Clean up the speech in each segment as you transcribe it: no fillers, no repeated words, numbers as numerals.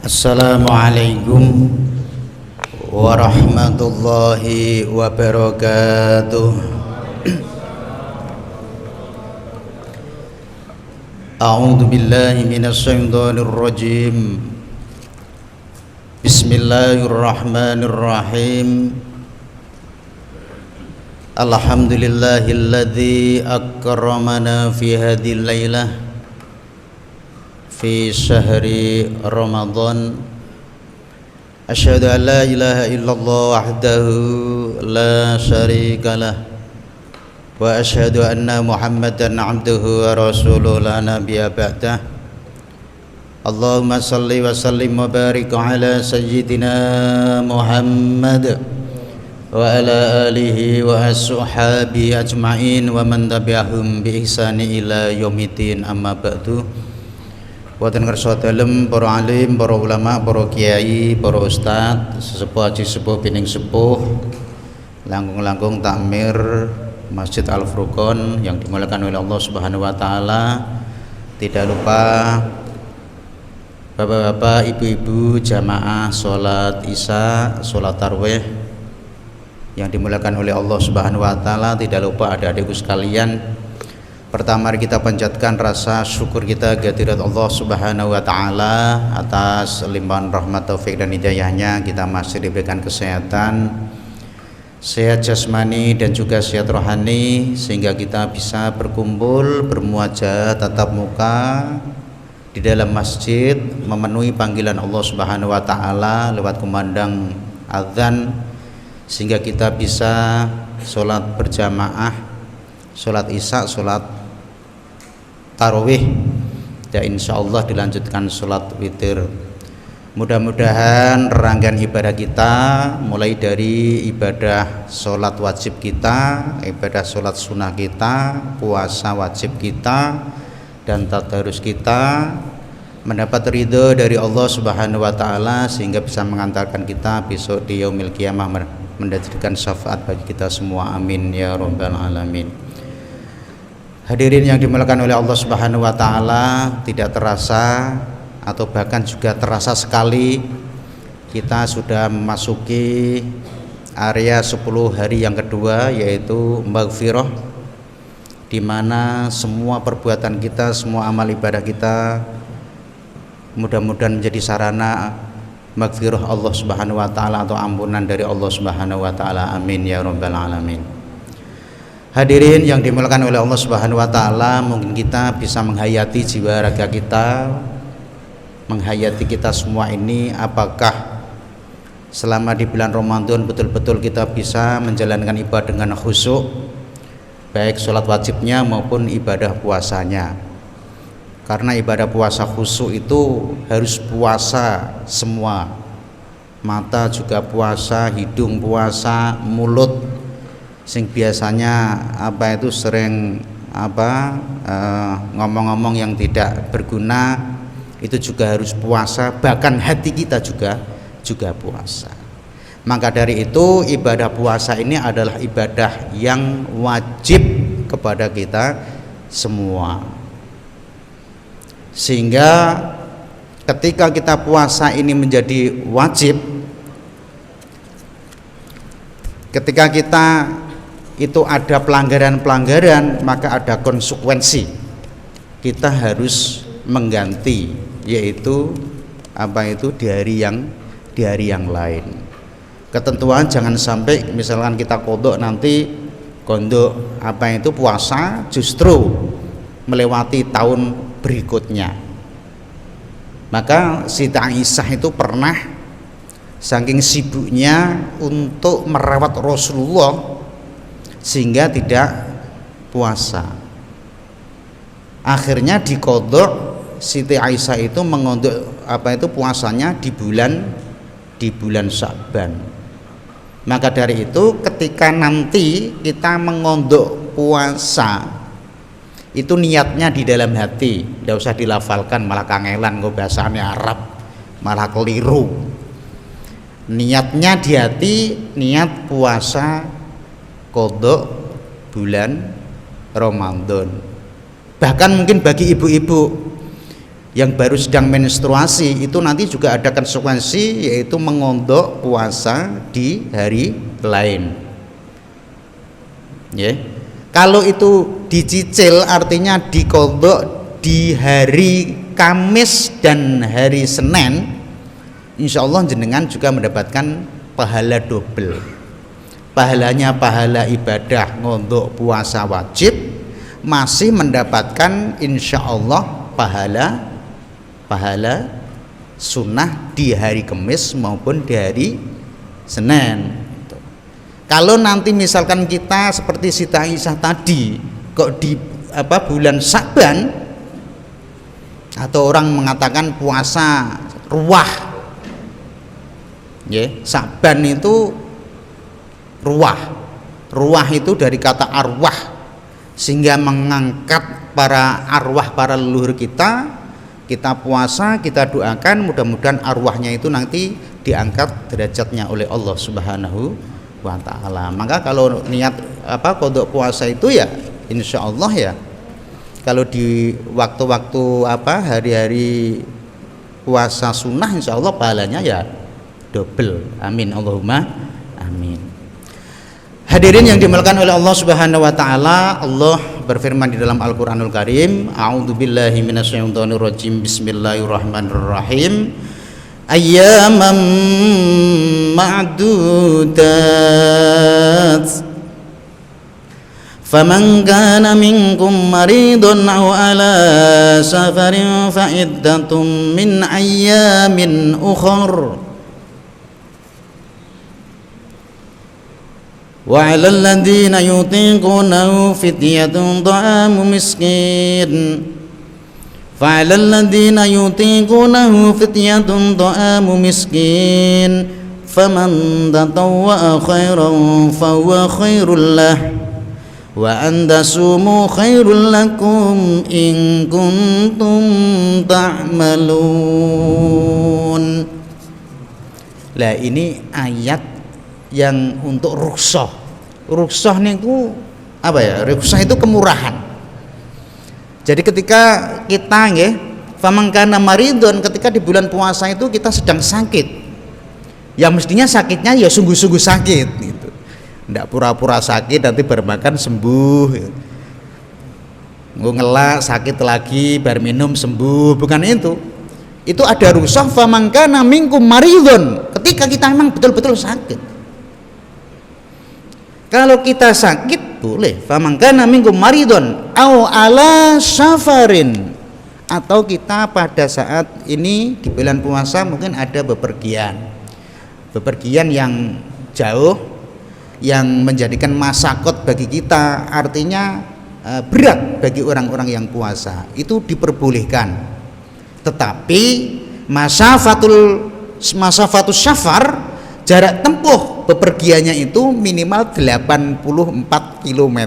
Assalamualaikum warahmatullahi wabarakatuh. A'udzu billahi minasy syaithanir rajim. Bismillahirrahmanirrahim. Alhamdulillahilladzi akramana fi hadhil lailah fi syahri Ramadan. Asyhadu an la ilaha illallah wahdahu la syarikalah wa asyhadu anna Muhammadan abduhu wa rasuluhu la nabiyya ba'dah. Allahumma salli wa sallim wa barik ala sayyidina Muhammad wa ala alihi wa ashabihi ajma'in wa man tabi'ahum bi ihsani ila yaumiddin, amma ba'du. Wonten ngarsa dalem para alim, para ulama, para kiai, para ustad, sesepuh haji sepuh pining sepuh, langkung-langkung takmir Masjid Al Furqon yang dimuliakan oleh Allah Subhanahu wa taala. Tidak lupa bapak-bapak, ibu-ibu jamaah salat Isya, salat tarawih yang dimuliakan oleh Allah Subhanahu wa taala. Tidak lupa adik-adikku sekalian, pertama kita panjatkan rasa syukur kita kehadirat Allah Subhanahu wa taala atas limpahan rahmat, taufik dan hidayahnya. Kita masih diberikan kesehatan, sehat jasmani dan juga sehat rohani, sehingga kita bisa berkumpul, bermuajah tatap muka di dalam masjid, memenuhi panggilan Allah Subhanahu wa taala lewat kumandang azan, sehingga kita bisa sholat berjamaah, sholat Isya, sholat tarawih, dan insyaallah dilanjutkan sholat witir. Mudah-mudahan rangkaian ibadah kita, mulai dari ibadah sholat wajib kita, ibadah sholat sunnah kita, puasa wajib kita, dan tadarus kita, mendapat ridho dari Allah Subhanahu wa taala, sehingga bisa mengantarkan kita besok di yaumil qiyamah, mendapatkan syafaat bagi kita semua. Amin ya rabbal alamin. Hadirin yang dimuliakan oleh Allah Subhanahu wa taala, tidak terasa atau bahkan juga terasa sekali kita sudah memasuki area 10 hari yang kedua, yaitu maghfirah, di mana semua perbuatan kita, semua amal ibadah kita mudah-mudahan menjadi sarana maghfirah Allah Subhanahu wa taala atau ampunan dari Allah Subhanahu wa taala. Amin ya rabbal alamin. Hadirin yang dimuliakan oleh Allah Subhanahu wa taala, mungkin kita bisa menghayati jiwa raga kita, menghayati kita semua ini, apakah selama di bulan Ramadan betul-betul kita bisa menjalankan ibadah dengan khusyuk, baik sholat wajibnya maupun ibadah puasanya. Karena ibadah puasa khusyuk itu harus puasa semua, mata juga puasa, hidung puasa, mulut sing biasanya sering ngomong-ngomong yang tidak berguna, itu juga harus puasa. Bahkan hati kita juga puasa. Maka dari itu ibadah puasa ini adalah ibadah yang wajib kepada kita semua, sehingga ketika kita puasa ini menjadi wajib, ketika kita itu ada pelanggaran-pelanggaran, maka ada konsekuensi. Kita harus mengganti, yaitu di hari yang lain. Ketentuan jangan sampai misalkan kita kodok nanti puasa justru melewati tahun berikutnya. Maka Siti Aisyah itu pernah saking sibuknya untuk merawat Rasulullah sehingga tidak puasa. Akhirnya dikodok, Siti Aisyah itu mengodok puasanya di bulan Sya'ban. Maka dari itu ketika nanti kita mengodok puasa, itu niatnya di dalam hati, tidak usah dilafalkan, malah kangelan kok bahasanya Arab, malah keliru. Niatnya di hati, niat puasa kodok bulan Ramadan. Bahkan mungkin bagi ibu-ibu yang baru sedang menstruasi itu nanti juga ada konsekuensi, yaitu mengodok puasa di hari lain. Ya. Kalau itu dicicil artinya dikodok di hari Kamis dan hari Senin, insya Allah jenengan juga mendapatkan pahala double. Pahalanya pahala ibadah ngodok puasa wajib, masih mendapatkan insya Allah pahala sunnah di hari Kamis maupun di hari Senin. Kalau nanti misalkan kita seperti Siti Aisyah tadi kok di bulan Sya'ban, atau orang mengatakan puasa ruwah, ya, Sya'ban itu ruwah itu dari kata arwah, sehingga mengangkat para arwah, para leluhur kita puasa, kita doakan mudah-mudahan arwahnya itu nanti diangkat derajatnya oleh Allah Subhanahu wa ta'ala. Maka kalau niat qodok puasa itu ya insya Allah ya, kalau di waktu-waktu hari-hari puasa sunnah insya Allah pahalanya ya double. Amin Allahumma amin. Hadirin yang dimuliakan oleh Allah Subhanahu wa taala, Allah berfirman di dalam Al-Qur'anul Karim, a'udzubillahi minasyaitonirrajim, bismillahirrahmanirrahim. Ayyaman ma'dudat, faman kana minkum maridun aw ala safarin fa iddatum min ayyamin ukhra wa 'alal ladzina yutiqunahu fidyatun ta'amu miskin فعلى الذين يطيقونه فدية طعام مسكين فمن تطوع خيرا فهو خير له وأن تصوموا خير لكم إن كنتم تعملون. Lah ini ayat yang untuk rukhsah. Rukhsah niku apa ya? Rukhsah itu kemurahan. Jadi ketika kita nggih famangkana maridon, ketika di bulan puasa itu kita sedang sakit, ya mestinya sakitnya ya sungguh-sungguh sakit gitu. Ndak pura-pura sakit nanti baru makan sembuh gitu. Ngelak sakit lagi baru minum sembuh, bukan itu. Itu ada rukhsah famangkana minkum maridon, ketika kita memang betul-betul sakit. Kalau kita sakit boleh, famangkana minkum maridon au ala safarin, atau kita pada saat ini di bulan puasa mungkin ada bepergian yang jauh, yang menjadikan masakot bagi kita, artinya berat bagi orang-orang yang puasa, itu diperbolehkan. Tetapi masafatus safar, jarak tempuh bepergiannya itu minimal 84 km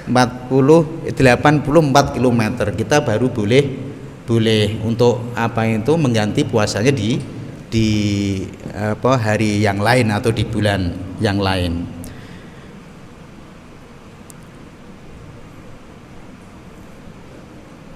84 km kita baru boleh untuk mengganti puasanya di hari yang lain atau di bulan yang lain.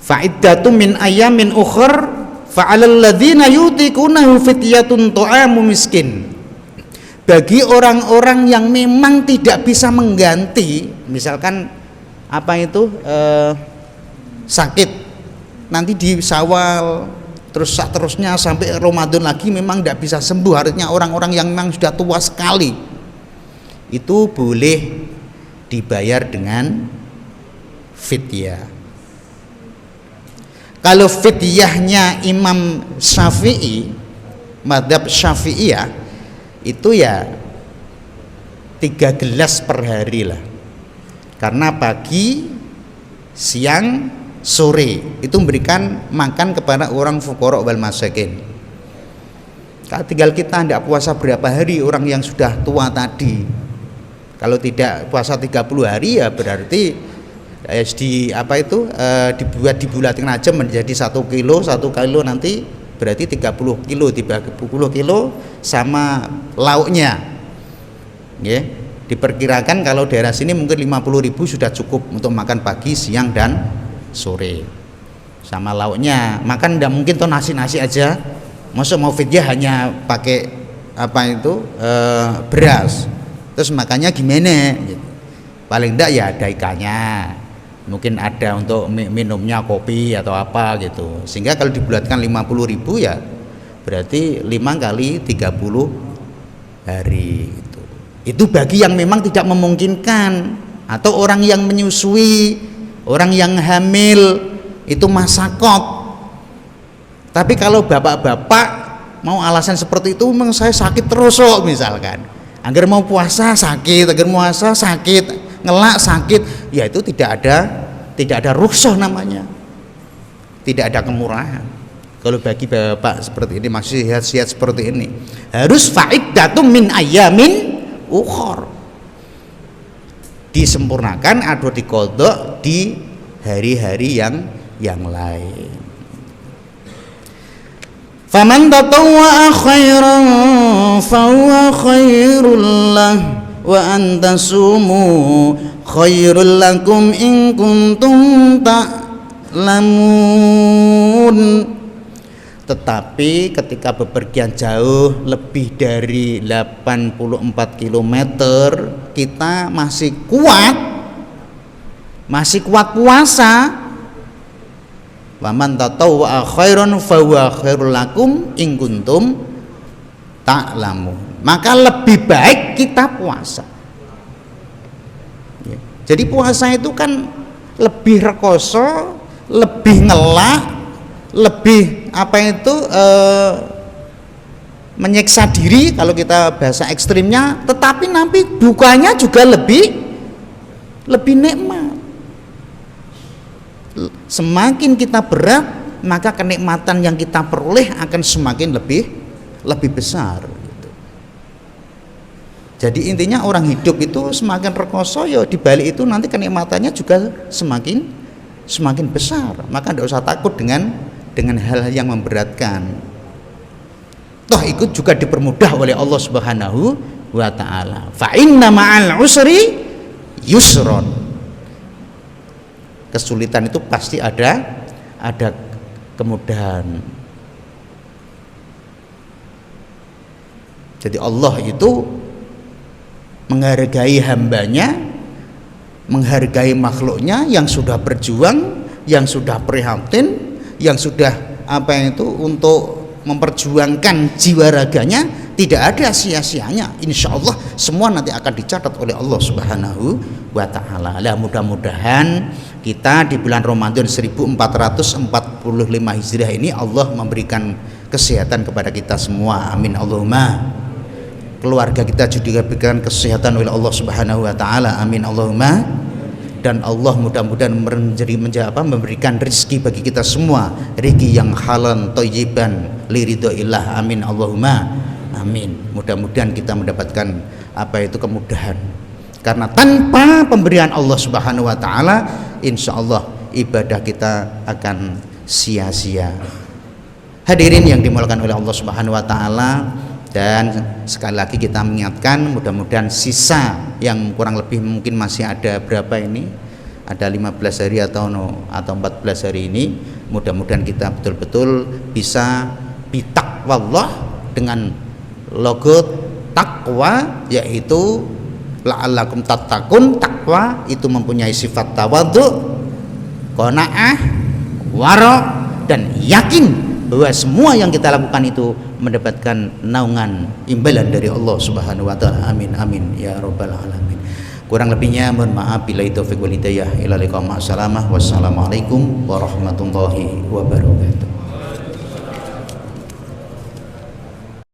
Fa'iddatum min ayyamin ukhra fa'alal ladzina yutiqunahu fidyatun ta'amu miskin. Bagi orang-orang yang memang tidak bisa mengganti, misalkan sakit nanti di Syawal terus seterusnya sampai Ramadan lagi memang tidak bisa sembuh, artinya orang-orang yang memang sudah tua sekali, itu boleh dibayar dengan fidyah. Kalau fidyahnya Imam Syafi'i, madhab Syafi'iyah, itu ya 3 gelas per hari lah, karena pagi, siang, sore itu memberikan makan kepada orang fuqara wal masakin. Kalau tinggal kita tidak puasa berapa hari, orang yang sudah tua tadi, kalau tidak puasa 30 hari ya berarti dibulatkan aja menjadi 1 kilo nanti berarti 30 kilo dibagi 10 kilo sama lauknya ya. Diperkirakan kalau daerah sini mungkin 50.000 sudah cukup untuk makan pagi, siang dan sore. sama lauknya. Makan tidak mungkin toh nasi aja. Masa mau fidyah hanya pakai beras. Terus makannya gimana? Gitu. Paling enggak ya ada ikannya. Mungkin ada untuk minumnya kopi atau apa gitu. Sehingga kalau dibulatkan 50.000 ya berarti 5 kali 30 hari gitu. Itu bagi yang memang tidak memungkinkan, atau orang yang menyusui, orang yang hamil itu masakot. Tapi kalau bapak-bapak mau alasan seperti itu, memang saya sakit terus kok misalkan, agar mau puasa sakit, agar mau puasa sakit, ngelak sakit, ya itu tidak ada rukhsah namanya, tidak ada kemurahan. Kalau bagi bapak seperti ini, masih sehat seperti ini, harus fa'iddatum min ayyamin ukhor, disempurnakan atau diqadha di hari-hari yang lain. Faman tatawwa'a khairan fahuwa khairul lah wa antasumu khairul lakum in kuntum ta'lamun. Tetapi ketika bepergian jauh lebih dari 84 km kita masih kuat puasa, waman tatawwa'a khairan fahuwa khairul lakum in kuntum ta'lamun, maka lebih baik kita puasa ya. Jadi puasa itu kan lebih rekoso, lebih ngelak, lebih menyiksa diri kalau kita bahasa ekstrimnya, tetapi nanti dukanya juga lebih nikmat. Semakin kita berat, maka kenikmatan yang kita peroleh akan semakin lebih besar gitu. Jadi intinya orang hidup itu semakin rekoso, ya dibalik itu nanti kenikmatannya juga semakin besar. Maka tidak usah takut dengan hal-hal yang memberatkan. Toh ikut juga dipermudah oleh Allah Subhanahu wa ta'ala. Fa inna ma'al usri yusron. Kesulitan itu pasti ada kemudahan. Jadi Allah itu menghargai hambanya, menghargai makhluknya yang sudah berjuang, yang sudah prihatin, yang sudah untuk memperjuangkan jiwa raganya, tidak ada sia-sianya. Insya Allah semua nanti akan dicatat oleh Allah Subhanahu wa ta'ala. Lah mudah-mudahan kita di bulan Ramadan 1445 Hijriah ini Allah memberikan kesehatan kepada kita semua, amin Allahumma. Keluarga kita juga diberikan kesehatan oleh Allah Subhanahu wa ta'ala, amin Allahumma. Dan Allah mudah-mudahan memberikan rezeki bagi kita semua, rezeki yang halal thayyiban liridhoillah, amin Allahumma, amin. Mudah-mudahan kita mendapatkan kemudahan, karena tanpa pemberian Allah Subhanahu wa ta'ala, insya Allah ibadah kita akan sia-sia. Hadirin yang dimuliakan oleh Allah Subhanahu wa ta'ala, dan sekali lagi kita mengingatkan, mudah-mudahan sisa yang kurang lebih mungkin masih ada berapa ini, ada 15 hari atau 14 hari ini, mudah-mudahan kita betul-betul bisa bitaqwallah, dengan logo takwa, yaitu la'allakum tattaqun. Takwa itu mempunyai sifat tawadhu, qanaah, wara, dan yakin bahwa semua yang kita lakukan itu mendapatkan naungan imbalan dari Allah Subhanahu wa ta'ala, amin amin ya rabbal alamin. Kurang lebihnya mohon maaf, billahi taufiq wal hidayah, ila liqa ma'assalamah, wassalamualaikum warahmatullahi wabarakatuh.